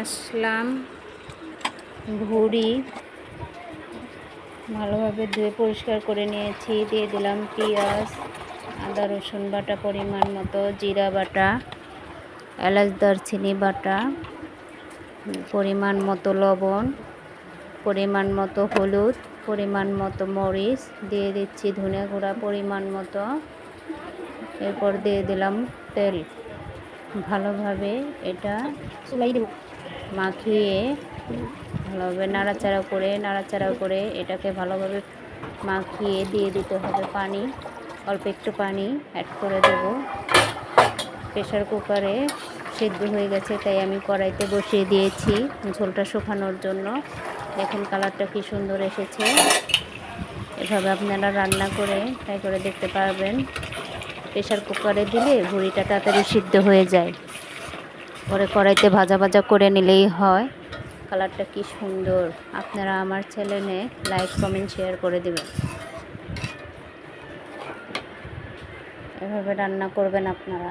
আসলাম। ভুঁড়ি ভালোভাবে ধুয়ে পরিষ্কার করে নিয়েছি। দিয়ে দিলাম পেঁয়াজ, আদা রসুন বাটা পরিমাণ মতো, জিরা বাটা, এলাচ দারচিনি বাটা, পরিমাণ মতো লবণ, পরিমাণ মতো হলুদ, পরিমাণ মতো মরিচ, দিয়ে দিচ্ছি ধনে গুঁড়া পরিমাণ মতো। এরপর দিয়ে দিলাম তেল। ভালোভাবে এটা মাখিয়ে ভালোভাবে নাড়াচাড়া করে এটাকে ভালোভাবে মাখিয়ে দিয়ে দিতে হবে পানি। অল্প একটু পানি অ্যাড করে দেব। প্রেশার কুকারে সেদ্ধ হয়ে গেছে, তাই আমি কড়াইতে বসিয়ে দিয়েছি ঝোলটা শুকানোর জন্য। দেখুন কালারটা কি সুন্দর এসেছে। এভাবে আপনারা রান্না করে ট্রাই করে দেখতে পারবেন। প্রেশার কুকারে দিলে ভুঁড়িটা তাড়াতাড়ি সিদ্ধ হয়ে যায়। পরে কড়াইতে ভাজা ভাজা করে নিলেই হয়। কালারটা কি সুন্দর। আপনারা আমার চ্যানেলে লাইক কমেন্ট শেয়ার করে দেবেন। এভাবে রান্না করবেন আপনারা।